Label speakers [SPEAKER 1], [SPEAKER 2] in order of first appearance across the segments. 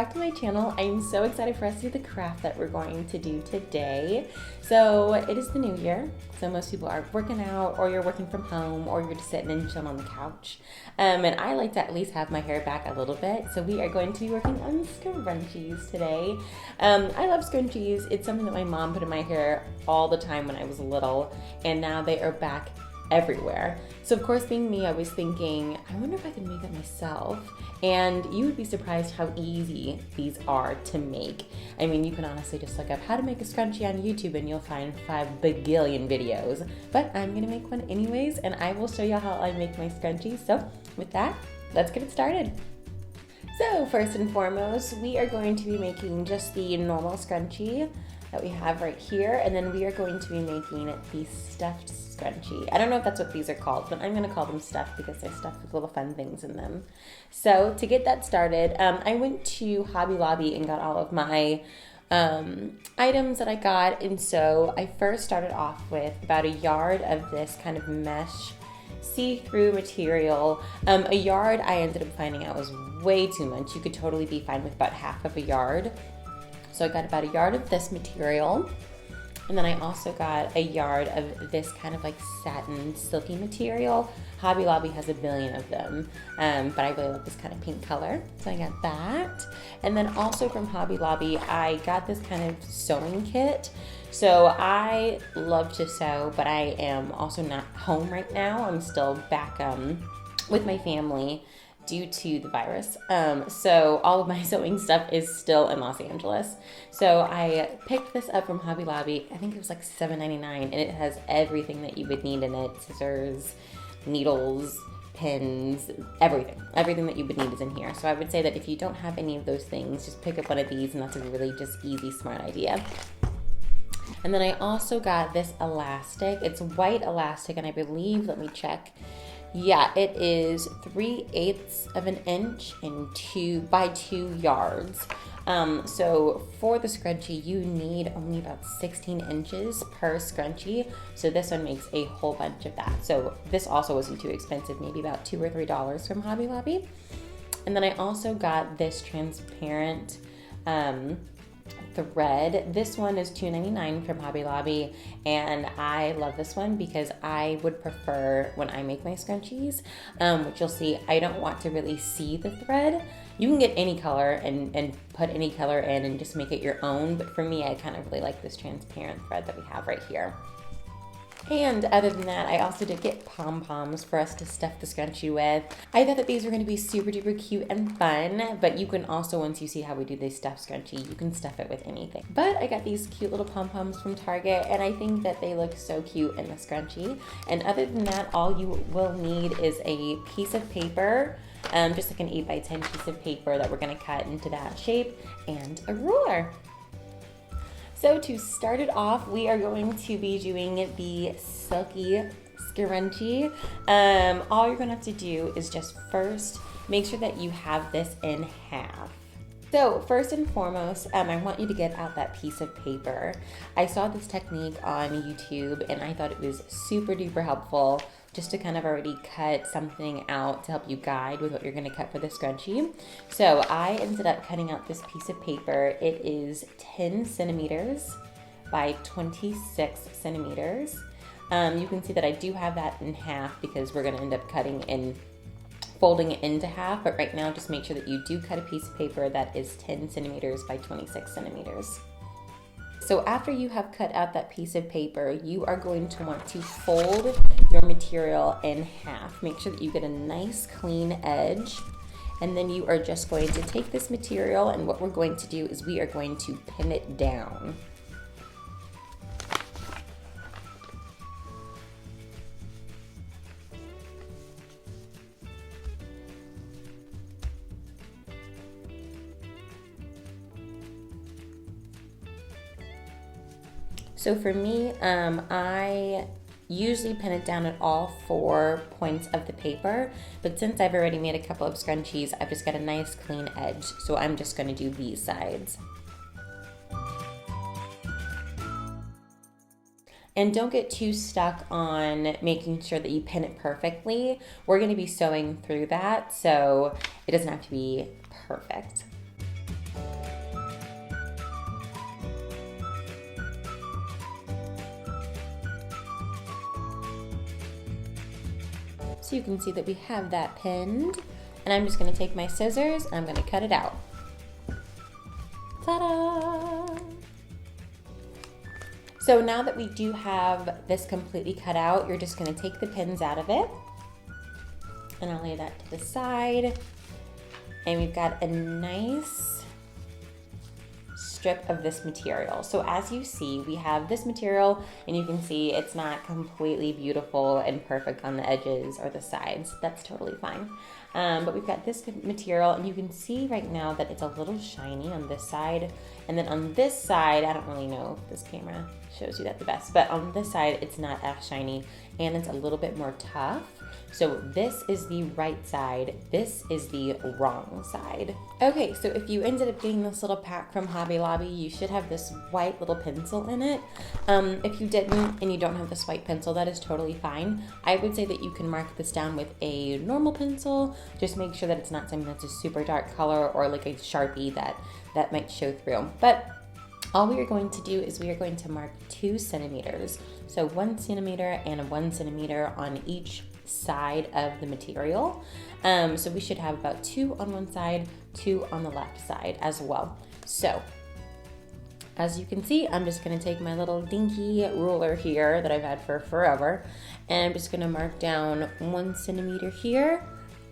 [SPEAKER 1] back to my channel. I'm so excited for us to do the craft that we're going to do today. So it is the new year, so most people are working out, or you're working from home, or you're just sitting and chilling on the couch. And I like to at least have my hair back a little bit, so we are going to be working on scrunchies today. I love scrunchies. It's something that my mom put in my hair all the time when I was little, and now they are back everywhere. So of course, being me, I was thinking, I wonder if I can make it myself. And you would be surprised how easy these are to make. I mean, you can honestly just look up how to make a scrunchie on YouTube and you'll find 5 bagillion videos. But I'm gonna make one anyways, and I will show you how I make my scrunchies. So with that, let's get it started. So first and foremost, we are going to be making just the normal scrunchie that we have right here, and then we are going to be making the stuffed scrunchie. I don't know if that's what these are called, but I'm gonna call them stuffed because they're stuffed with little fun things in them. So to get that started, I went to Hobby Lobby and got all of my items that I got, and so I first started off with about a yard of this kind of mesh see-through material. A yard I ended up finding out was way too much. You could totally be fine with about half of a yard. So I got about a yard of this material, and then I also got a yard of this kind of like satin silky material. Hobby Lobby has a billion of them, but I really love this kind of pink color, so I got that. And then also from Hobby Lobby, I got this kind of sewing kit. So I love to sew, but I am also not home right now. I'm still back with my family due to the virus. So all of my sewing stuff is still in Los Angeles. So I picked this up from Hobby Lobby. I think it was like $7.99, and it has everything that you would need in it. Scissors, needles, pins, everything that you would need is in here. So I would say that if you don't have any of those things, just pick up one of these, and that's a really just easy, smart idea. And then I also got this elastic. It's white elastic, and I believe, let me check. Yeah, it is 3/8 of an inch and 2 by 2 yards. So for the scrunchie, you need only about 16 inches per scrunchie. So this one makes a whole bunch of that. So this also wasn't too expensive, maybe about $2 or $3 from Hobby Lobby. And then I also got this transparent thread. This one is $2.99 from Hobby Lobby, and I love this one because I would prefer, when I make my scrunchies, which you'll see, I don't want to really see the thread. You can get any color and put any color in and just make it your own, but for me, I kind of really like this transparent thread that we have right here. And other than that, I also did get pom-poms for us to stuff the scrunchie with. I thought that these were going to be super duper cute and fun, but you can also, once you see how we do this stuffed scrunchie, you can stuff it with anything. But I got these cute little pom-poms from Target, and I think that they look so cute in the scrunchie. And other than that, all you will need is a piece of paper, just like an 8 by 10 piece of paper that we're going to cut into that shape, and a ruler. So to start it off, we are going to be doing the silky scrunchie. All you're gonna have to do is just first make sure that you have this in half. So first and foremost, I want you to get out that piece of paper. I saw this technique on YouTube, and I thought it was super duper helpful just to kind of already cut something out to help you guide with what you're gonna cut for the scrunchie. So I ended up cutting out this piece of paper. It is 10 centimeters by 26 centimeters. You can see that I do have that in half because we're gonna end up cutting and folding it into half, but right now just make sure that you do cut a piece of paper that is 10 centimeters by 26 centimeters. So after you have cut out that piece of paper, you are going to want to fold your material in half. Make sure that you get a nice clean edge, and then you are just going to take this material, and what we're going to do is we are going to pin it down. So for me, I usually pin it down at all 4 points of the paper, but since I've already made a couple of scrunchies, I've just got a nice clean edge, so I'm just going to do these sides. And don't get too stuck on making sure that you pin it perfectly. We're going to be sewing through that, so it doesn't have to be perfect. So you can see that we have that pinned. And I'm just gonna take my scissors and I'm gonna cut it out. Ta-da! So now that we do have this completely cut out, you're just gonna take the pins out of it. And I'll lay that to the side. And we've got a nice strip of this material. So as you see, we have this material and you can see it's not completely beautiful and perfect on the edges or the sides. That's totally fine. But we've got this material and you can see right now that it's a little shiny on this side. And then on this side, I don't really know if this camera shows you that the best, but on this side, it's not as shiny and it's a little bit more tough. So this is the right side, this is the wrong side. Okay, so if you ended up getting this little pack from Hobby Lobby, you should have this white little pencil in it. If you didn't and you don't have this white pencil, that is totally fine. I would say that you can mark this down with a normal pencil. Just make sure that it's not something that's a super dark color or like a Sharpie that might show through. But all we are going to do is we are going to mark 2 centimeters. So 1 centimeter and 1 centimeter on each side of the material. So we should have about 2 on one side, 2 on the left side as well. So as you can see, I'm just gonna take my little dinky ruler here that I've had for forever, and I'm just gonna mark down 1 centimeter here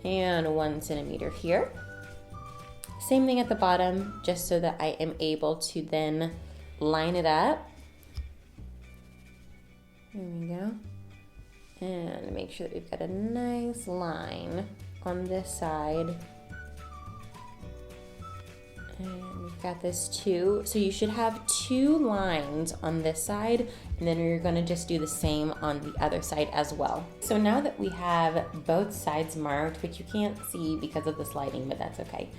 [SPEAKER 1] and 1 centimeter here. Same thing at the bottom, just so that I am able to then line it up. There we go. And make sure that we've got a nice line on this side. And we've got this too. So you should have 2 lines on this side, and then you're gonna just do the same on the other side as well. So now that we have both sides marked, which you can't see because of this lighting, but that's okay.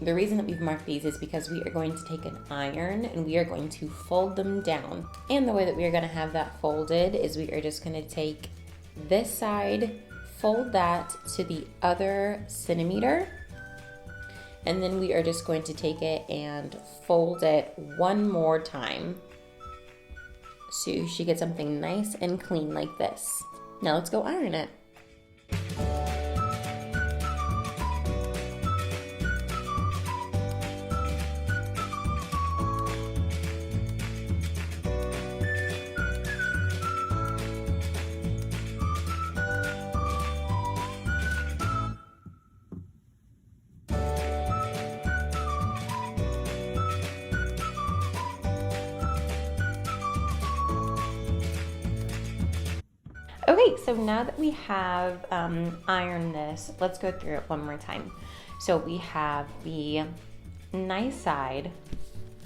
[SPEAKER 1] The reason that we've marked these is because we are going to take an iron and we are going to fold them down. And the way that we are gonna have that folded is we are just gonna take this side, fold that to the other centimeter, and then we are just going to take it and fold it 1 more time. So you should get something nice and clean like this. Now let's go iron it. Okay, so now that we have ironed this, let's go through it one more time. So we have the nice side,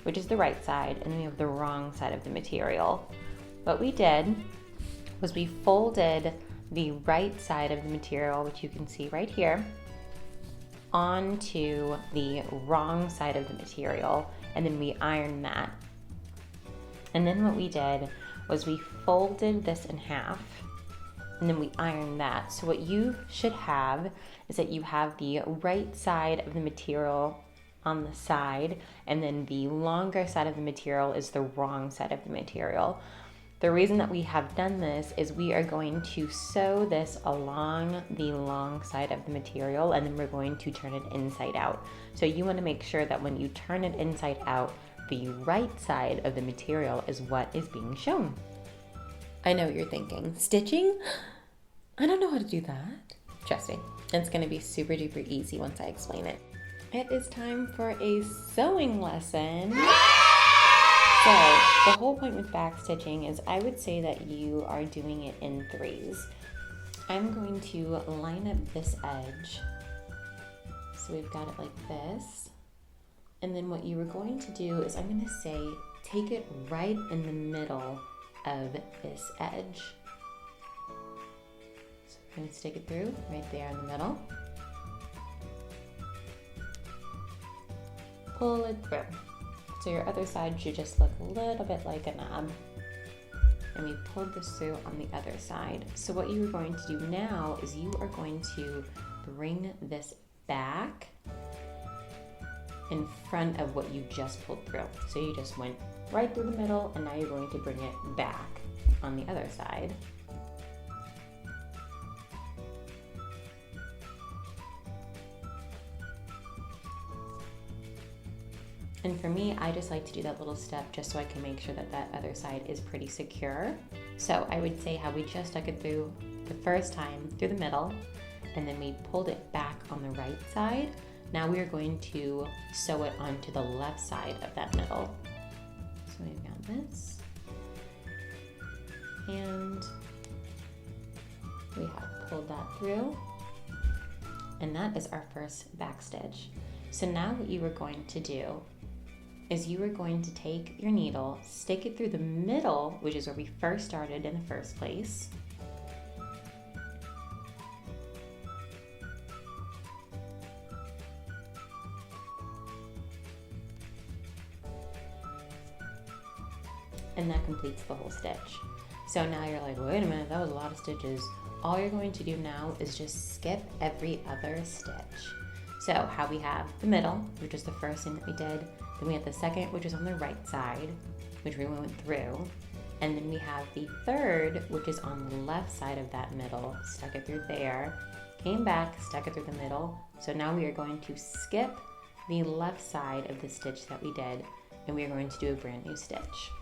[SPEAKER 1] which is the right side, and then we have the wrong side of the material. What we did was we folded the right side of the material, which you can see right here, onto the wrong side of the material, and then we ironed that. And then what we did was we folded this in half, and then we iron that. So what you should have is that you have the right side of the material on the side, and then the longer side of the material is the wrong side of the material. The reason that we have done this is we are going to sew this along the long side of the material, and then we're going to turn it inside out. So you want to make sure that when you turn it inside out, the right side of the material is what is being shown. I know what you're thinking. Stitching? I don't know how to do that. Trust me, it's gonna be super duper easy once I explain it. It is time for a sewing lesson. So the whole point with back stitching is I would say that you are doing it in 3s. I'm going to line up this edge. So we've got it like this. And then what you are going to do is I'm gonna say, take it right in the middle of this edge. So I'm gonna stick it through right there in the middle. Pull it through. So your other side should just look a little bit like a knob. And we pulled this through on the other side. So what you are going to do now is you are going to bring this back in front of what you just pulled through. So you just went right through the middle, and now you're going to bring it back on the other side. And for me, I just like to do that little step just so I can make sure that that other side is pretty secure. So I would say how we just stuck it through the first time through the middle, and then we pulled it back on the right side. Now we are going to sew it onto the left side of that middle. So we've got this, and we have pulled that through, and that is our first back stitch. So now what you are going to do is you are going to take your needle, stick it through the middle, which is where we first started in the first place. And that completes the whole stitch. So now you're like, wait a minute, that was a lot of stitches. All you're going to do now is just skip every other stitch. So how we have the middle, which is the first thing that we did, then we have the second, which is on the right side, which we went through, and then we have the third, which is on the left side of that middle, stuck it through there, came back, stuck it through the middle. So now we are going to skip the left side of the stitch that we did, and we are going to do a brand new stitch.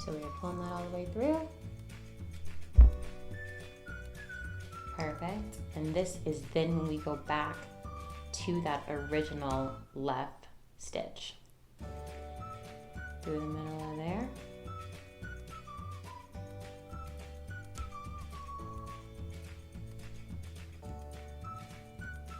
[SPEAKER 1] So we are pulling that all the way through. Perfect. And this is then when we go back to that original left stitch. Through the middle of there.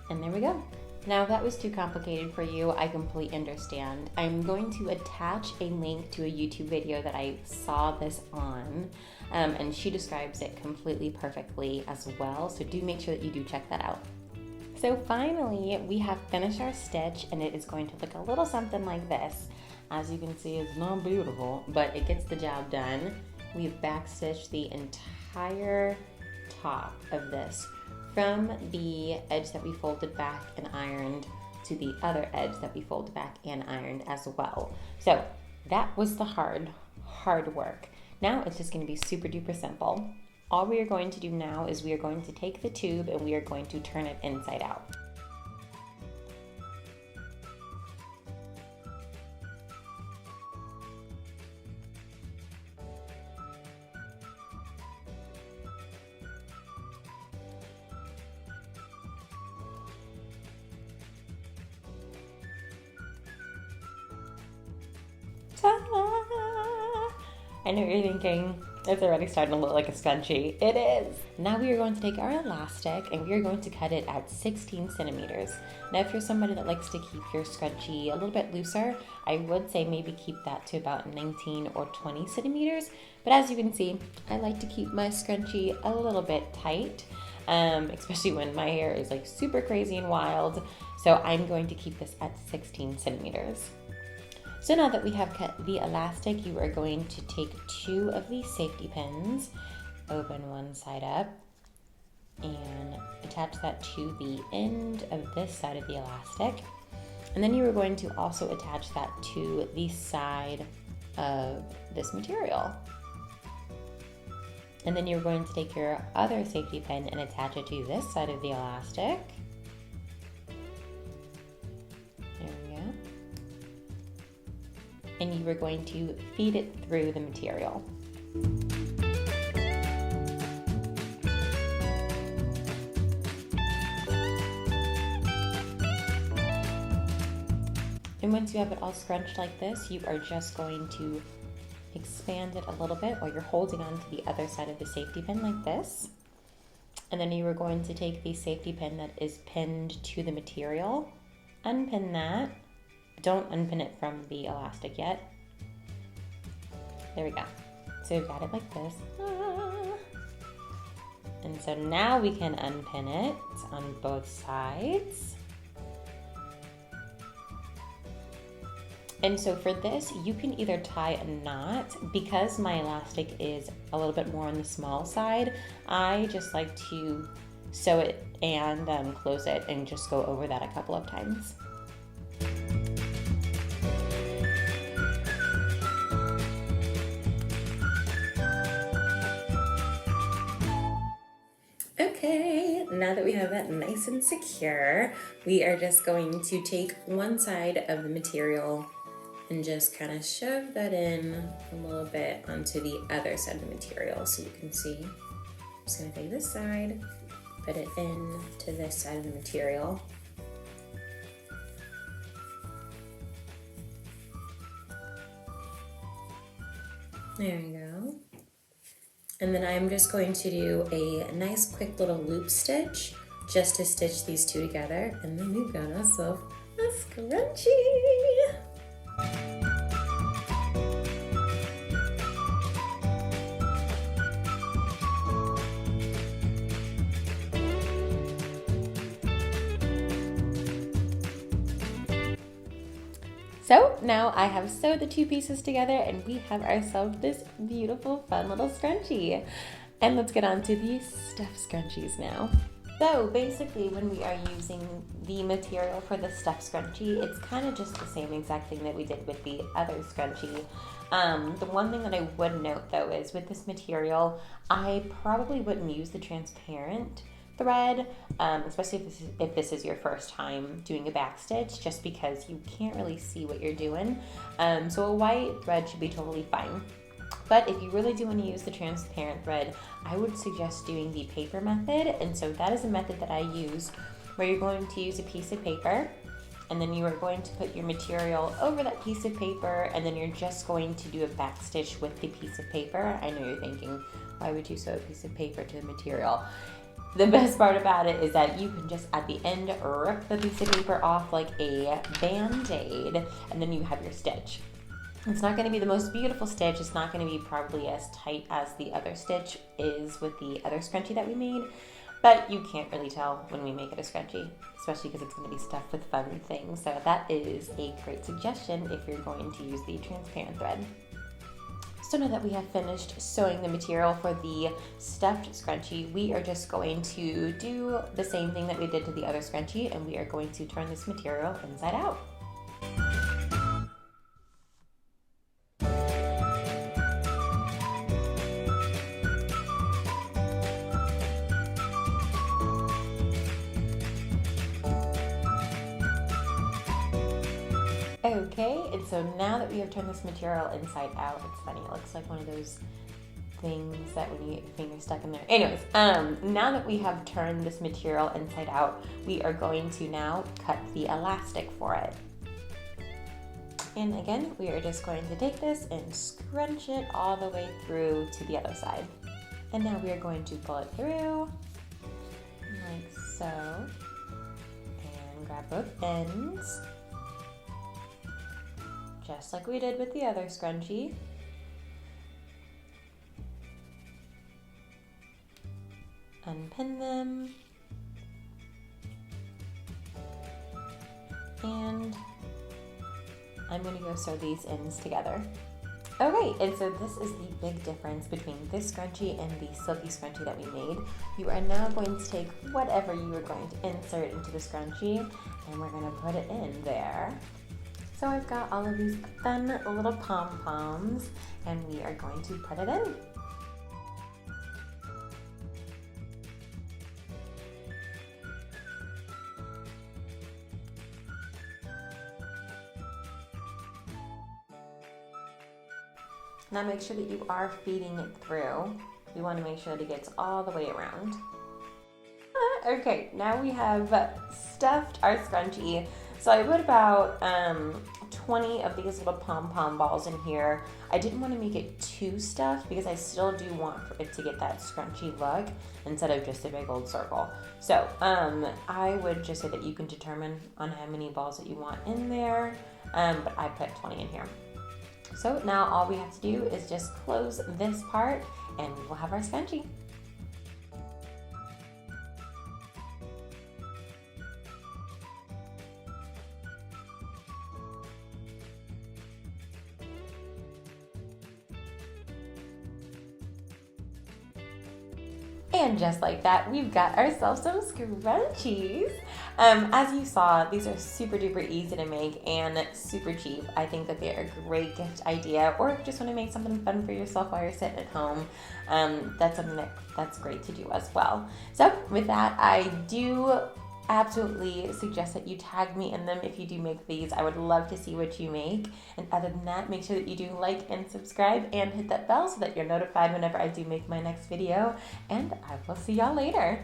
[SPEAKER 1] And there we go. Now, if that was too complicated for you, I completely understand. I'm going to attach a link to a YouTube video that I saw this on, and she describes it completely perfectly as well, so do make sure that you do check that out. So finally, we have finished our stitch, and it is going to look a little something like this. As you can see, it's not beautiful, but it gets the job done. We've backstitched the entire top of this, from the edge that we folded back and ironed to the other edge that we folded back and ironed as well. So that was the hard work. Now it's just going to be super duper simple. All we are going to do now is we are going to take the tube and we are going to turn it inside out. I know what you're thinking, it's already starting to look like a scrunchie. It is. Now we are going to take our elastic and we are going to cut it at 16 centimeters. Now if you're somebody that likes to keep your scrunchie a little bit looser, I would say maybe keep that to about 19 or 20 centimeters. But as you can see, I like to keep my scrunchie a little bit tight, especially when my hair is like super crazy and wild. So I'm going to keep this at 16 centimeters. So now that we have cut the elastic, you are going to take 2 of these safety pins, open one side up, and attach that to the end of this side of the elastic. And then you are going to also attach that to the side of this material. And then you're going to take your other safety pin and attach it to this side of the elastic. And you are going to feed it through the material. And once you have it all scrunched like this, you are just going to expand it a little bit while you're holding on to the other side of the safety pin like this. And then you are going to take the safety pin that is pinned to the material, unpin that. Don't unpin it from the elastic yet. There we go. So we've got it like this. And so now we can unpin it on both sides. And so for this, you can either tie a knot. Because my elastic is a little bit more on the small side, I just like to sew it and close it and just go over that a couple of times. Okay, now that we have that nice and secure, we are just going to take one side of the material and just kind of shove that in a little bit onto the other side of the material. So you can see, I'm just gonna take this side, put it in to this side of the material. There we go. And then I'm just going to do a nice quick little loop stitch just to stitch these two together. And then we've got ourselves a scrunchie. So now I have sewed the two pieces together and we have ourselves this beautiful fun little scrunchie. And let's get on to the stuffed scrunchies now. So basically when we are using the material for the stuffed scrunchie, it's kind of just the same exact thing that we did with the other scrunchie. The one thing that I would note though is with this material, I probably wouldn't use the transparent thread, especially if this is your first time doing a back stitch, just because you can't really see what you're doing. So a white thread should be totally fine. But if you really do want to use the transparent thread, I would suggest doing the paper method. And so that is a method that I use where you're going to use a piece of paper and then you are going to put your material over that piece of paper and then you're just going to do a back stitch with the piece of paper. I know you're thinking, why would you sew a piece of paper to the material? The best part about it is that you can just at the end rip the piece of paper off like a band-aid and then you have your stitch. It's not going to be the most beautiful stitch. It's not going to be probably as tight as the other stitch is with the other scrunchie that we made, but you can't really tell when we make it a scrunchie, especially because it's going to be stuffed with fun things. So that is a great suggestion if you're going to use the transparent thread. So now that we have finished sewing the material for the stuffed scrunchie, we are just going to do the same thing that we did to the other scrunchie, and we are going to turn this material inside out. Okay, and so now that we have turned this material inside out, it's funny, it looks like one of those things that when you get your finger stuck in there. Anyways, now that we have turned this material inside out, we are going to now cut the elastic for it. And again, we are just going to take this and scrunch it all the way through to the other side. And now we are going to pull it through, like so, and grab both ends. Just like we did with the other scrunchie. Unpin them. And I'm going to go sew these ends together. Okay, and so this is the big difference between this scrunchie and the silky scrunchie that we made. You are now going to take whatever you are going to insert into the scrunchie and we're going to put it in there. So I've got all of these fun little pom-poms and we are going to put it in. Now make sure that you are feeding it through. You want to make sure that it gets all the way around. Okay, now we have stuffed our scrunchie. So I put about 20 of these little Pom Pom Balls in here. I didn't want to make it too stuffed because I still do want for it to get that scrunchy look instead of just a big old circle. So I would just say that you can determine on how many balls that you want in there, but I put 20 in here. So now all we have to do is just close this part and we will have our scrunchie. And just like that, we've got ourselves some scrunchies. As you saw, these are super duper easy to make and super cheap. I think that they're a great gift idea, or if you just want to make something fun for yourself while you're sitting at home, that's something that's great to do as well. So with that, I do absolutely suggest that you tag me in them if you do make these. I would love to see what you make. And other than that, make sure that you do like and subscribe and hit that bell so that you're notified whenever I do make my next video. And I will see y'all later.